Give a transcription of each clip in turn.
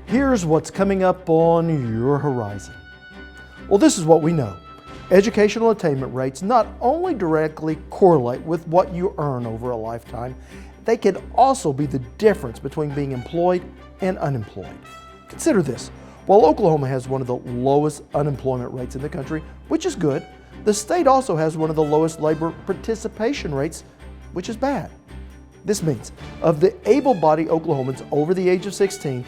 Here's what's coming up on your horizon. Well, this is what we know. Educational attainment rates not only directly correlate with what you earn over a lifetime, they can also be the difference between being employed and unemployed. Consider this. While Oklahoma has one of the lowest unemployment rates in the country, which is good, the state also has one of the lowest labor participation rates, which is bad. This means of the able-bodied Oklahomans over the age of 16,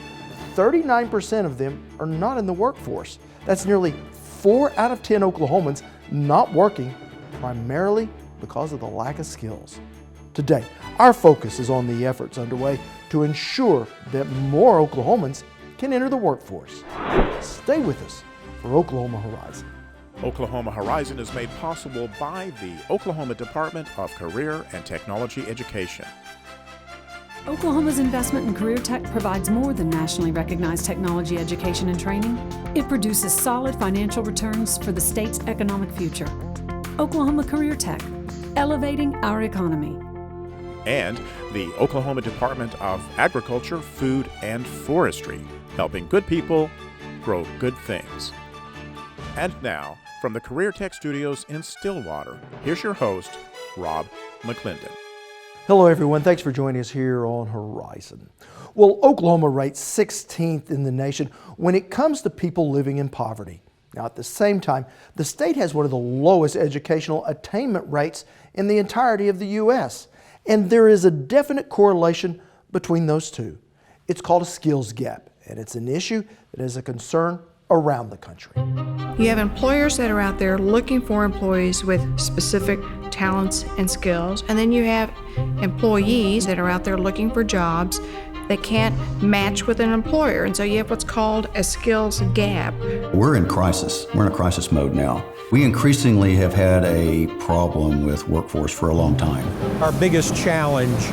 39% of them are not in the workforce. That's nearly 4 out of 10 Oklahomans not working, primarily because of the lack of skills. Today, our focus is on the efforts underway to ensure that more Oklahomans can enter the workforce. Stay with us for Oklahoma Horizon. Oklahoma Horizon is made possible by the Oklahoma Department of Career and Technology Education. Oklahoma's investment in career tech provides more than nationally recognized technology education and training. It produces solid financial returns for the state's economic future. Oklahoma Career Tech, elevating our economy. And the Oklahoma Department of Agriculture, Food, and Forestry, helping good people grow good things. And now, from the Career Tech Studios in Stillwater, here's your host, Rob McClendon. Hello everyone, thanks for joining us here on Horizon. Well, Oklahoma rates 16th in the nation when it comes to people living in poverty. Now at the same time, the state has one of the lowest educational attainment rates in the entirety of the U.S. And there is a definite correlation between those two. It's called a skills gap, and it's an issue that is a concern around the country. You have employers that are out there looking for employees with specific talents and skills, and then you have employees that are out there looking for jobs that can't match with an employer, and so you have what's called a skills gap. We're in crisis. We're in a crisis mode now. We increasingly have had a problem with workforce for a long time. Our biggest challenge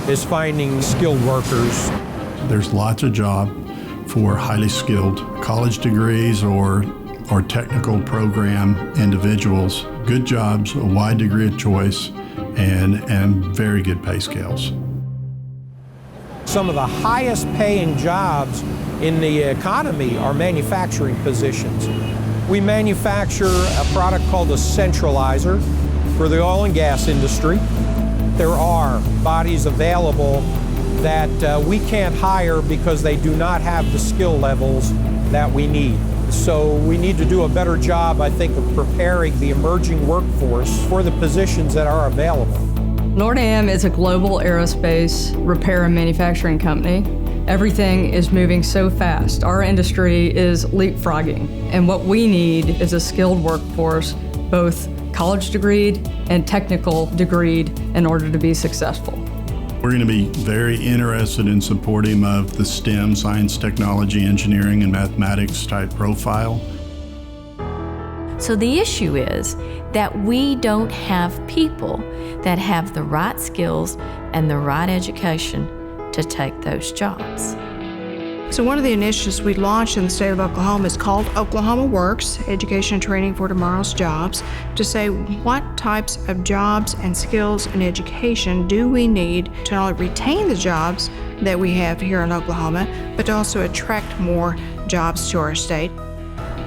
is finding skilled workers. There's lots of job for highly skilled college degrees or technical program individuals, good jobs, a wide degree of choice, and very good pay scales. Some of the highest paying jobs in the economy are manufacturing positions. We manufacture a product called a centralizer for the oil and gas industry. There are bodies available that we can't hire because they do not have the skill levels that we need. So we need to do a better job, I think, of preparing the emerging workforce for the positions that are available. NORDAM is a global aerospace repair and manufacturing company. Everything is moving so fast. Our industry is leapfrogging, and what we need is a skilled workforce, both college degreed and technical degreed, in order to be successful. We're going to be very interested in supporting of the STEM, science, technology, engineering, and mathematics type profile. So the issue is that we don't have people that have the right skills and the right education to take those jobs. So one of the initiatives we launched in the state of Oklahoma is called Oklahoma Works, Education and Training for Tomorrow's Jobs, to say what types of jobs and skills and education do we need to not only retain the jobs that we have here in Oklahoma, but to also attract more jobs to our state.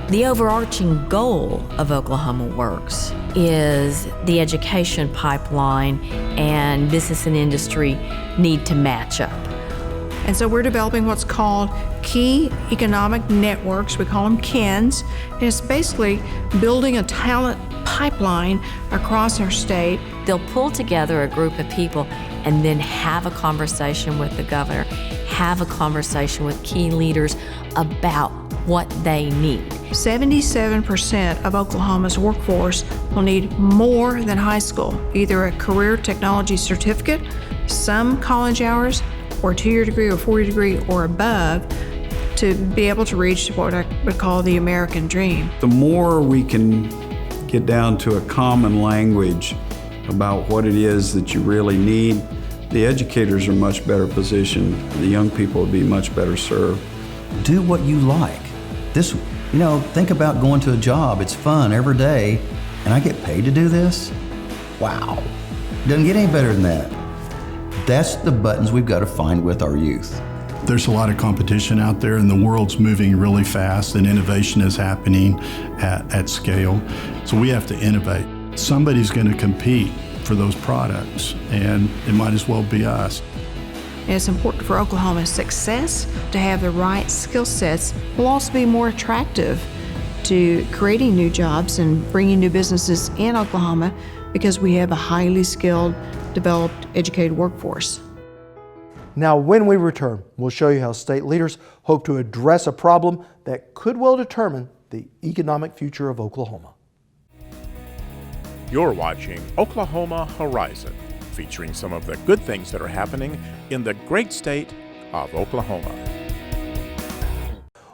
The overarching goal of Oklahoma Works is the education pipeline and business and industry need to match up. And so we're developing what's called Key Economic Networks. We call them KENs. And it's basically building a talent pipeline across our state. They'll pull together a group of people and then have a conversation with the governor, have a conversation with key leaders about what they need. 77% of Oklahoma's workforce will need more than high school, either a career technology certificate, some college hours, or a 2-year degree or 4-year degree or above to be able to reach what I would call the American dream. The more we can get down to a common language about what it is that you really need, the educators are much better positioned. The young people will be much better served. Do what you like. Think about going to a job. It's fun every day, and I get paid to do this? Wow. Doesn't get any better than that. That's the buttons we've got to find with our youth. There's a lot of competition out there, and the world's moving really fast, and innovation is happening at scale. So we have to innovate. Somebody's going to compete for those products, and it might as well be us. And it's important for Oklahoma's success to have the right skill sets. Will also be more attractive to creating new jobs and bringing new businesses in Oklahoma because we have a highly skilled, developed, educated workforce. Now, when we return, we'll show you how state leaders hope to address a problem that could well determine the economic future of Oklahoma. You're watching Oklahoma Horizon, featuring some of the good things that are happening in the great state of Oklahoma.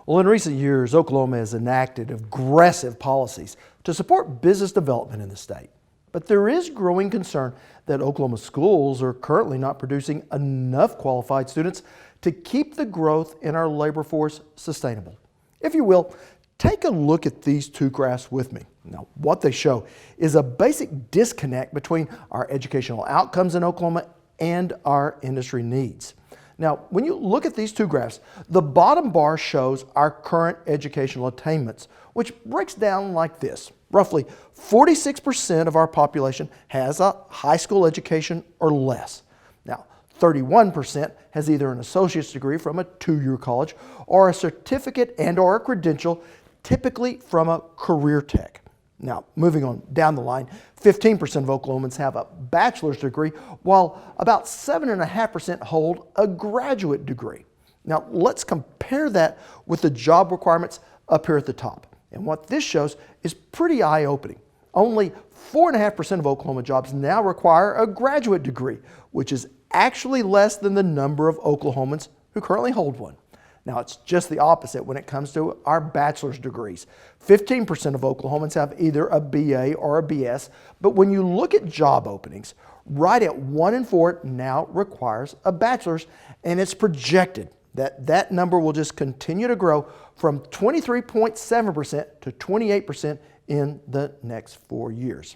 Well, in recent years, Oklahoma has enacted aggressive policies to support business development in the state. But there is growing concern that Oklahoma schools are currently not producing enough qualified students to keep the growth in our labor force sustainable. If you will, take a look at these two graphs with me. Now, what they show is a basic disconnect between our educational outcomes in Oklahoma and our industry needs. Now, when you look at these two graphs, the bottom bar shows our current educational attainments, which breaks down like this. Roughly 46% of our population has a high school education or less. Now, 31% has either an associate's degree from a two-year college or a certificate and/or a credential, typically from a career tech. Now, moving on down the line, 15% of Oklahomans have a bachelor's degree, while about 7.5% hold a graduate degree. Now, let's compare that with the job requirements up here at the top. And what this shows is pretty eye-opening. Only 4.5% of Oklahoma jobs now require a graduate degree, which is actually less than the number of Oklahomans who currently hold one. Now, it's just the opposite when it comes to our bachelor's degrees. 15% of Oklahomans have either a BA or a BS, but when you look at job openings, right at 1 in 4 now requires a bachelor's, and it's projected that that number will just continue to grow from 23.7% to 28% in the next 4 years.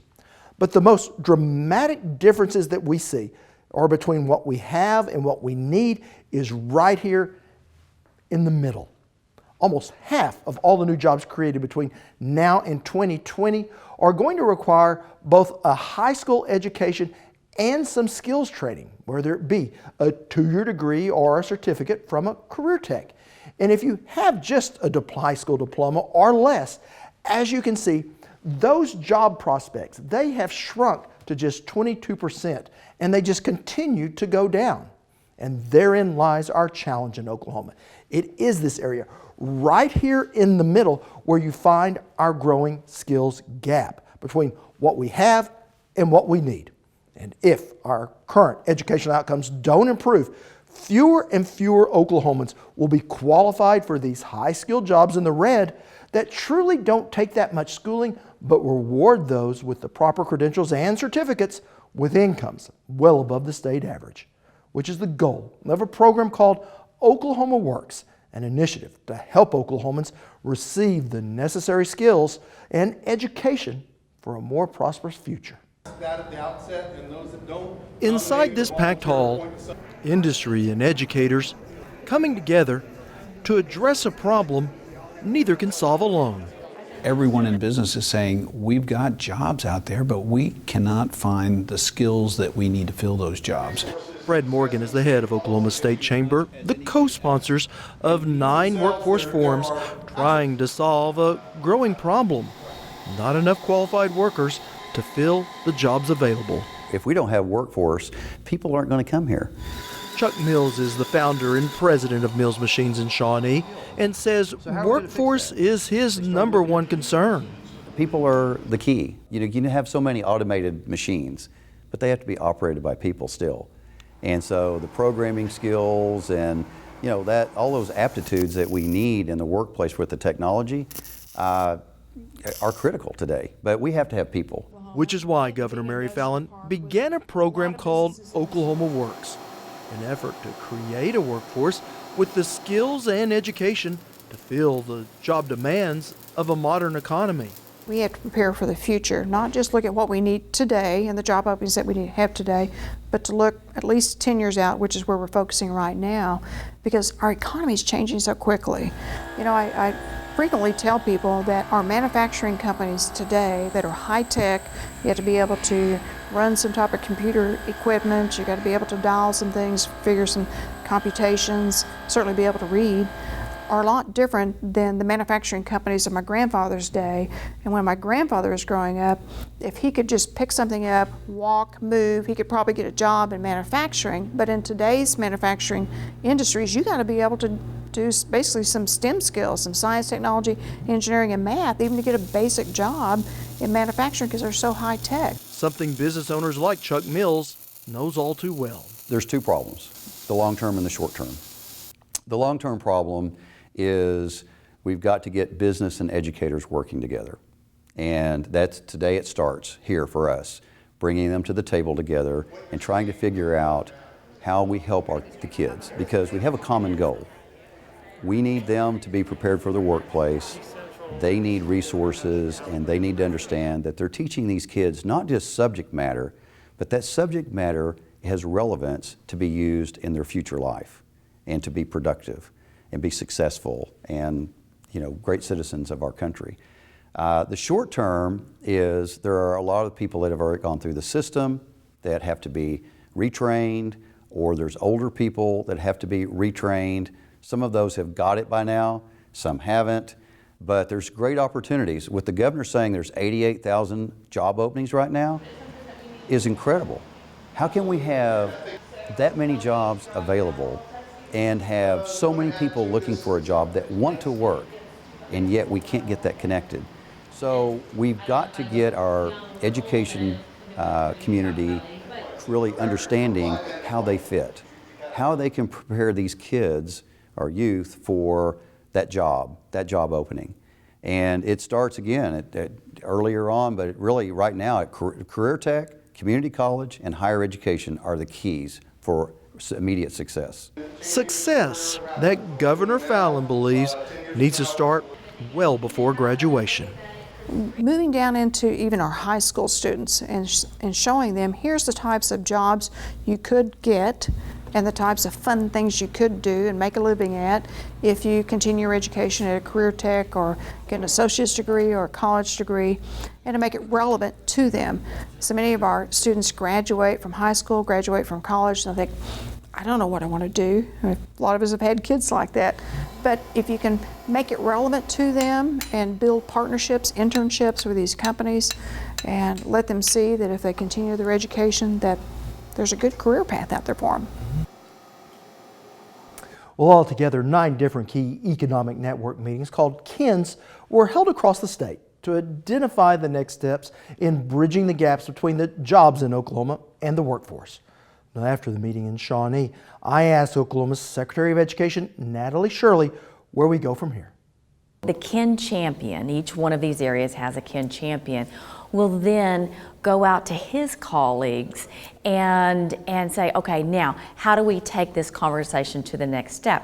But the most dramatic differences that we see are between what we have and what we need is right here in the middle. Almost half of all the new jobs created between now and 2020 are going to require both a high school education and some skills training, whether it be a two-year degree or a certificate from a career tech. And if you have just a high school diploma or less, as you can see, those job prospects, they have shrunk to just 22%, and they just continue to go down. And therein lies our challenge in Oklahoma. It is this area right here in the middle where you find our growing skills gap between what we have and what we need. And if our current educational outcomes don't improve, fewer and fewer Oklahomans will be qualified for these high-skilled jobs in the red that truly don't take that much schooling, but reward those with the proper credentials and certificates with incomes well above the state average, which is the goal of a program called Oklahoma Works, an initiative to help Oklahomans receive the necessary skills and education for a more prosperous future. Inside this packed hall, industry and educators coming together to address a problem neither can solve alone. Everyone in business is saying, we've got jobs out there, but we cannot find the skills that we need to fill those jobs. Fred Morgan is the head of Oklahoma State Chamber, the co-sponsors of 9 workforce forums trying to solve a growing problem. Not enough qualified workers to fill the jobs available. If we don't have workforce, people aren't going to come here. Chuck Mills is the founder and president of Mills Machines in Shawnee and says workforce is his number one concern. People are the key. You can have so many automated machines, but they have to be operated by people still. And so the programming skills and that all those aptitudes that we need in the workplace with the technology are critical today. But we have to have people. Which is why Governor Mary Fallin began a program called Oklahoma Works, an effort to create a workforce with the skills and education to fill the job demands of a modern economy. We have to prepare for the future, not just look at what we need today and the job openings that we have today, but to look at least 10 years out, which is where we're focusing right now, because our economy is changing so quickly. You know, I frequently tell people that our manufacturing companies today that are high tech, you have to be able to run some type of computer equipment, you got to be able to dial some things, figure some computations, certainly be able to read, are a lot different than the manufacturing companies of my grandfather's day. And when my grandfather was growing up, if he could just pick something up, walk, move, he could probably get a job in manufacturing. But in today's manufacturing industries, you got to be able to do basically some STEM skills, some science, technology, engineering, and math, even to get a basic job in manufacturing because they're so high tech. Something business owners like Chuck Mills knows all too well. There's two problems, the long term and the short term. The long term problem is we've got to get business and educators working together. And that's today it starts here for us, bringing them to the table together and trying to figure out how we help the kids, because we have a common goal. We need them to be prepared for the workplace. They need resources, and they need to understand that they're teaching these kids not just subject matter, but that subject matter has relevance to be used in their future life and to be productive and be successful and, you know, great citizens of our country. The short term is there are a lot of people that have already gone through the system that have to be retrained, or there's older people that have to be retrained. Some of those have got it by now, some haven't, but there's great opportunities. With the governor saying there's 88,000 job openings right now is incredible. How can we have that many jobs available and have so many people looking for a job that want to work, and yet we can't get that connected? So we've got to get our education community really understanding how they fit, how they can prepare these kids or youth for that job opening. And it starts again earlier on, but really right now at Career Tech, community college, and higher education are the keys for immediate success. Success that Governor Fallin believes needs to start well before graduation. Moving down into even our high school students and showing them here's the types of jobs you could get and the types of fun things you could do and make a living at if you continue your education at a Career Tech or get an associate's degree or a college degree, and to make it relevant to them. So many of our students graduate from high school, graduate from college, and they think, I don't know what I want to do. A lot of us have had kids like that. But if you can make it relevant to them and build partnerships, internships with these companies, and let them see that if they continue their education, that there's a good career path out there for them. Well, altogether, 9 different key economic network meetings called KINs were held across the state to identify the next steps in bridging the gaps between the jobs in Oklahoma and the workforce. Now, after the meeting in Shawnee, I asked Oklahoma's Secretary of Education, Natalie Shirley, where we go from here. The KIN champion, each one of these areas has a KIN champion, will then go out to his colleagues and say, okay, now how do we take this conversation to the next step?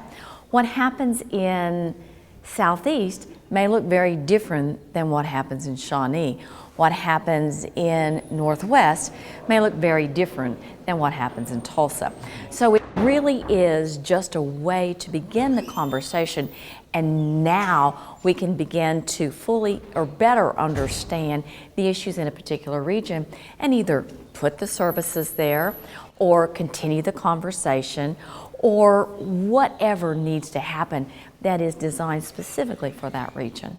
What happens in Southeast may look very different than what happens in Shawnee. What happens in Northwest may look very different than what happens in Tulsa. So it really is just a way to begin the conversation, and now we can begin to fully or better understand the issues in a particular region and either put the services there or continue the conversation or whatever needs to happen that is designed specifically for that region.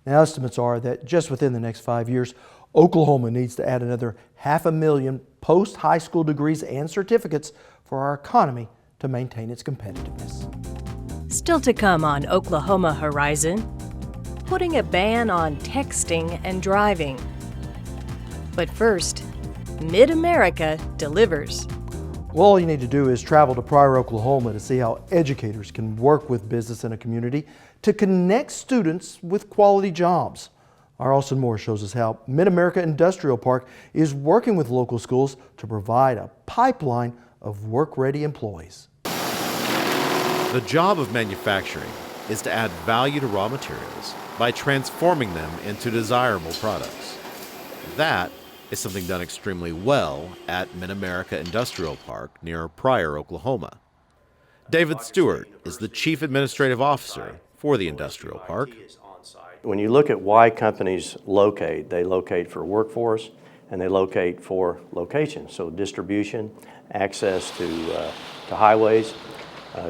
Now, estimates are that just within the next 5 years, Oklahoma needs to add another 500,000 post-high school degrees and certificates for our economy to maintain its competitiveness. Still to come on Oklahoma Horizon, putting a ban on texting and driving. But first, Mid-America delivers. Well, all you need to do is travel to Pryor, Oklahoma to see how educators can work with business in a community to connect students with quality jobs. Our Austin Moore shows us how Mid-America Industrial Park is working with local schools to provide a pipeline of work-ready employees. The job of manufacturing is to add value to raw materials by transforming them into desirable products. That is something done extremely well at Mid-America Industrial Park near Pryor, Oklahoma. David Stewart is the Chief Administrative Officer for the industrial park. When you look at why companies locate, they locate for workforce and they locate for location. So distribution, access to highways,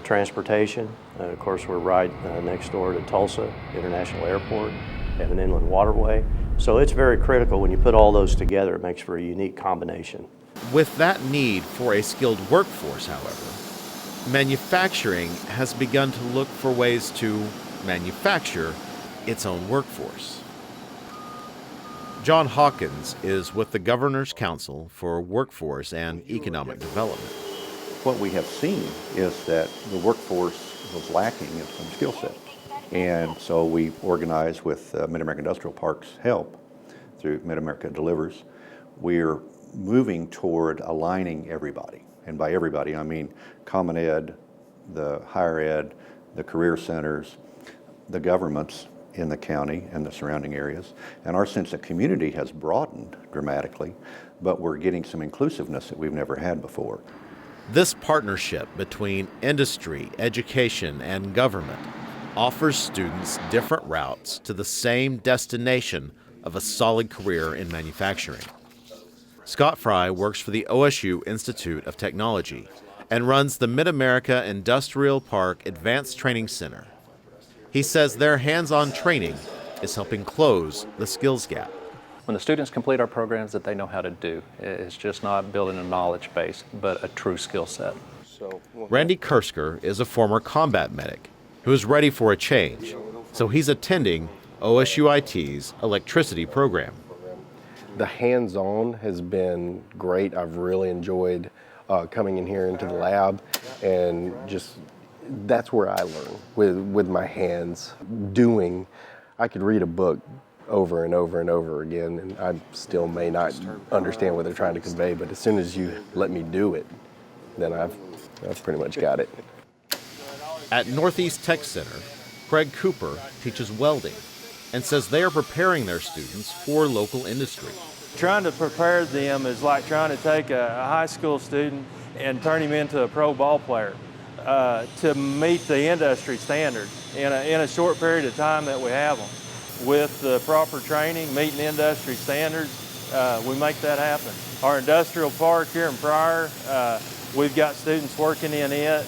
transportation. Of course, we're right next door to Tulsa International Airport, have an inland waterway. So it's very critical when you put all those together, it makes for a unique combination. With that need for a skilled workforce, however, manufacturing has begun to look for ways to manufacture its own workforce. John Hawkins is with the Governor's Council for Workforce and Economic Development. What we have seen is that the workforce was lacking in some skill sets. And so we organized with Mid-America Industrial Park's help through Mid-America Delivers. We're moving toward aligning everybody. And by everybody, I mean Common Ed, the higher ed, the career centers, the governments in the county and the surrounding areas. And our sense of community has broadened dramatically, but we're getting some inclusiveness that we've never had before. This partnership between industry, education, and government offers students different routes to the same destination of a solid career in manufacturing. Scott Fry works for the OSU Institute of Technology and runs the Mid-America Industrial Park Advanced Training Center. He says their hands-on training is helping close the skills gap. When the students complete our programs, that they know how to do. It's just not building a knowledge base, but a true skill set. Randy Kersker is a former combat medic who is ready for a change, so he's attending OSUIT's electricity program. The hands-on has been great. I've really enjoyed coming in here into the lab, and just that's where I learn with my hands doing. I could read a book over and over and over again, and I still may not understand what they're trying to convey, but as soon as you let me do it, then I've pretty much got it. At Northeast Tech Center, Craig Cooper teaches welding and says they are preparing their students for local industry. Trying to prepare them is like trying to take a high school student and turn him into a pro ball player to meet the industry standards in a short period of time that we have them. With the proper training, meeting industry standards, we make that happen. Our industrial park here in Pryor, we've got students working in it.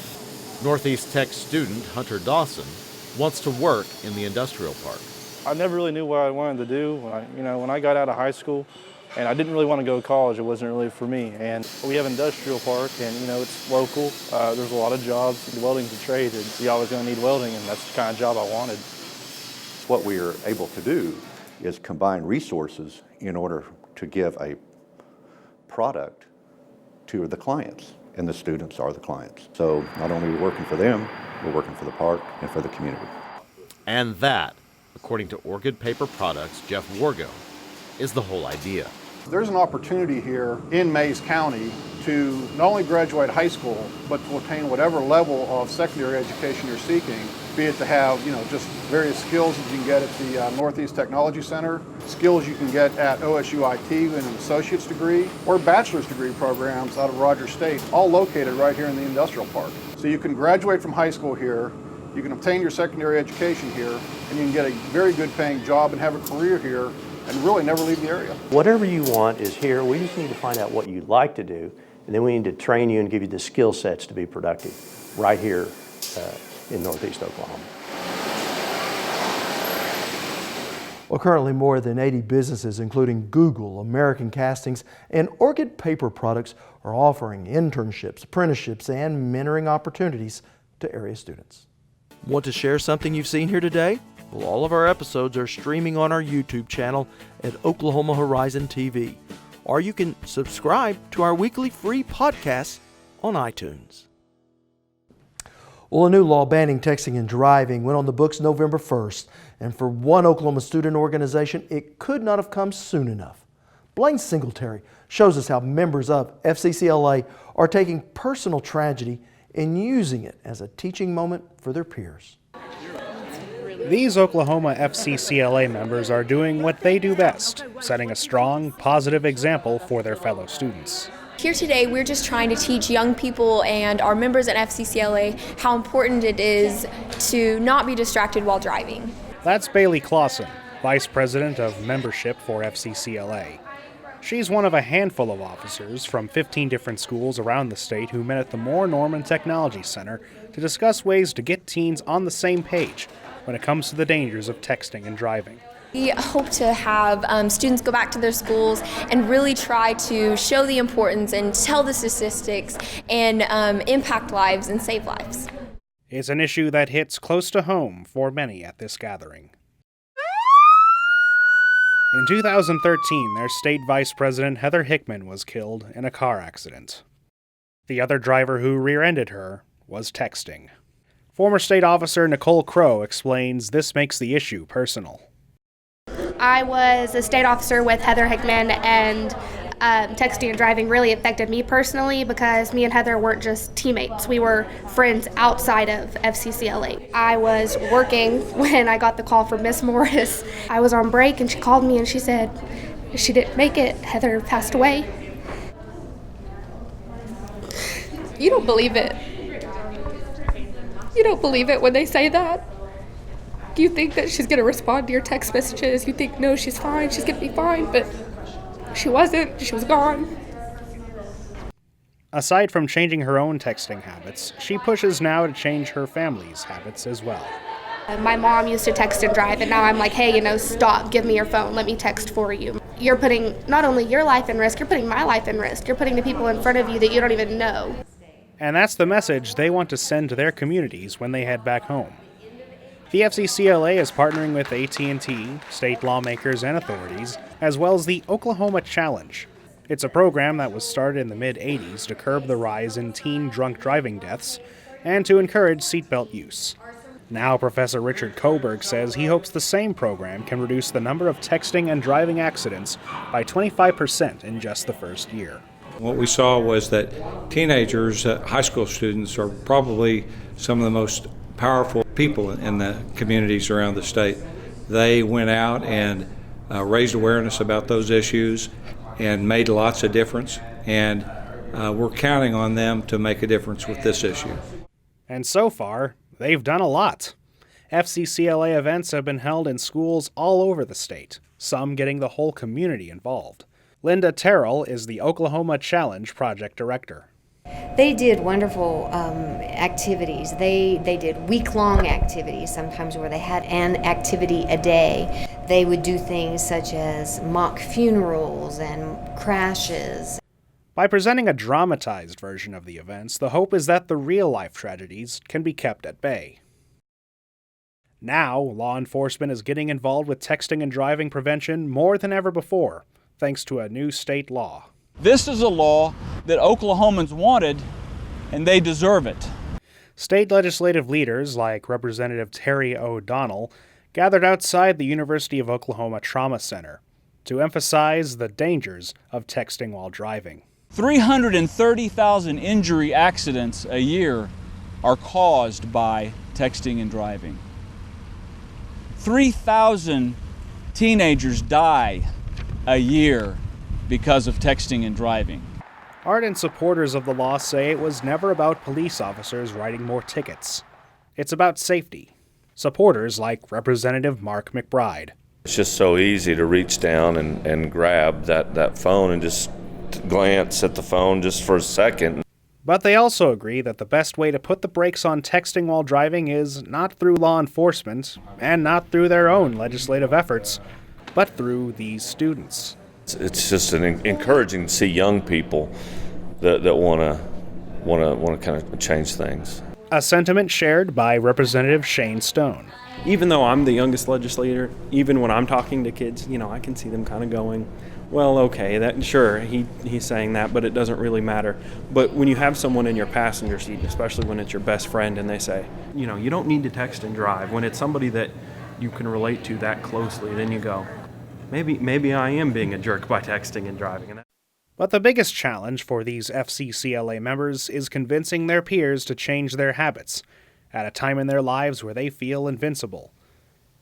Northeast Tech student Hunter Dawson wants to work in the industrial park. I never really knew what I wanted to do. When I got out of high school, and I didn't really want to go to college, it wasn't really for me. And we have industrial park, and it's local. There's a lot of jobs. Welding's a trade, and you're always going to need welding, and that's the kind of job I wanted. What we are able to do is combine resources in order to give a product to the clients, and the students are the clients. So not only are we working for them, we're working for the park and for the community. And that, according to Orchid Paper Products' Jeff Wargo, is the whole idea. There's an opportunity here in Mays County to not only graduate high school, but to attain whatever level of secondary education you're seeking, be it to have, just various skills that you can get at the Northeast Technology Center, skills you can get at OSUIT in an associate's degree, or bachelor's degree programs out of Rogers State, all located right here in the industrial park. So you can graduate from high school here, you can obtain your secondary education here, and you can get a very good paying job and have a career here and really never leave the area. Whatever you want is here. We just need to find out what you like to do, and then we need to train you and give you the skill sets to be productive right here in Northeast Oklahoma. Well, currently more than 80 businesses, including Google, American Castings, and Orchid Paper Products, are offering internships, apprenticeships, and mentoring opportunities to area students. Want to share something you've seen here today? Well, all of our episodes are streaming on our YouTube channel at Oklahoma Horizon TV, or you can subscribe to our weekly free podcasts on iTunes. Well, a new law banning texting and driving went on the books November 1st, and for one Oklahoma student organization, it could not have come soon enough. Blaine Singletary shows us how members of FCCLA are taking personal tragedy and using it as a teaching moment for their peers. These Oklahoma FCCLA members are doing what they do best, setting a strong, positive example for their fellow students. Here today, we're just trying to teach young people and our members at FCCLA how important it is to not be distracted while driving. That's Bailey Clausen, Vice President of Membership for FCCLA. She's one of a handful of officers from 15 different schools around the state who met at the Moore Norman Technology Center to discuss ways to get teens on the same page when it comes to the dangers of texting and driving. We hope to have students go back to their schools and really try to show the importance and tell the statistics and impact lives and save lives. It's an issue that hits close to home for many at this gathering. In 2013, their state vice president, Heather Hickman, was killed in a car accident. The other driver who rear-ended her was texting. Former state officer Nicole Crow explains this makes the issue personal. I was a state officer with Heather Hickman, and texting and driving really affected me personally because me and Heather weren't just teammates. We were friends outside of FCCLA. I was working when I got the call from Miss Morris. I was on break and she called me and she said she didn't make it. Heather passed away. You don't believe it. You don't believe it when they say that. You think that she's going to respond to your text messages. You think, no, she's fine, she's going to be fine, but she wasn't. She was gone. Aside from changing her own texting habits, she pushes now to change her family's habits as well. My mom used to text and drive, and now I'm like, hey, stop, give me your phone, let me text for you. You're putting not only your life in risk, you're putting my life in risk. You're putting the people in front of you that you don't even know. And that's the message they want to send to their communities when they head back home. The FCCLA is partnering with AT&T, state lawmakers, and authorities, as well as the Oklahoma Challenge. It's a program that was started in the mid-'80s to curb the rise in teen drunk driving deaths and to encourage seatbelt use. Now, Professor Richard Koberg says he hopes the same program can reduce the number of texting and driving accidents by 25% in just the first year. What we saw was that teenagers, high school students, are probably some of the most powerful people in the communities around the state. They went out and raised awareness about those issues and made lots of difference, and we're counting on them to make a difference with this issue. And so far, they've done a lot. FCCLA events have been held in schools all over the state, some getting the whole community involved. Linda Terrell is the Oklahoma Challenge project director. They did wonderful activities. They did week-long activities, sometimes where they had an activity a day. They would do things such as mock funerals and crashes. By presenting a dramatized version of the events, the hope is that the real-life tragedies can be kept at bay. Now, law enforcement is getting involved with texting and driving prevention more than ever before, thanks to a new state law. This is a law that Oklahomans wanted, and they deserve it. State legislative leaders like Representative Terry O'Donnell gathered outside the University of Oklahoma Trauma Center to emphasize the dangers of texting while driving. 330,000 injury accidents a year are caused by texting and driving. 3,000 teenagers die a year because of texting and driving. Ardent supporters of the law say it was never about police officers writing more tickets. It's about safety. Supporters like Representative Mark McBride. It's just so easy to reach down and grab that phone and just glance at the phone just for a second. But they also agree that the best way to put the brakes on texting while driving is not through law enforcement and not through their own legislative efforts, but through these students. It's just encouraging to see young people that want to kind of change things. A sentiment shared by Representative Shane Stone. Even though I'm the youngest legislator, even when I'm talking to kids, I can see them kind of going, well, okay, that sure, he's saying that, but it doesn't really matter. But when you have someone in your passenger seat, especially when it's your best friend, and they say, you don't need to text and drive, when it's somebody that you can relate to that closely, then you go, maybe I am being a jerk by texting and driving. But the biggest challenge for these FCCLA members is convincing their peers to change their habits at a time in their lives where they feel invincible.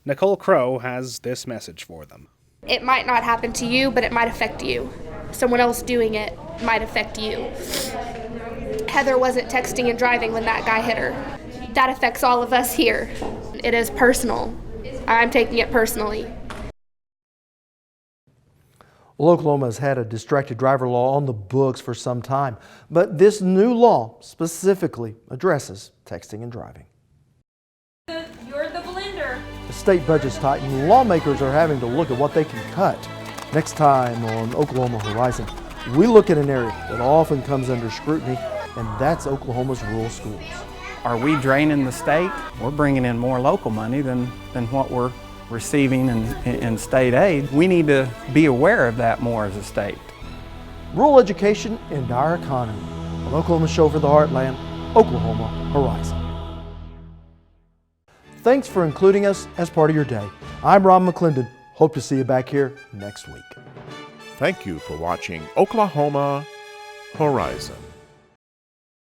Nicole Crow has this message for them. It might not happen to you, but it might affect you. Someone else doing it might affect you. Heather wasn't texting and driving when that guy hit her. That affects all of us here. It is personal. I'm taking it personally. Well, Oklahoma has had a distracted driver law on the books for some time, but this new law specifically addresses texting and driving. You're the blender. The state budget's tight and lawmakers are having to look at what they can cut. Next time on Oklahoma Horizon, we look at an area that often comes under scrutiny, and that's Oklahoma's rural schools. Are we draining the state? We're bringing in more local money than what we're receiving in state aid. We need to be aware of that more as a state. Rural education and our economy. On Oklahoma Show for the Heartland, Oklahoma Horizon. Thanks for including us as part of your day. I'm Rob McClendon. Hope to see you back here next week. Thank you for watching Oklahoma Horizon.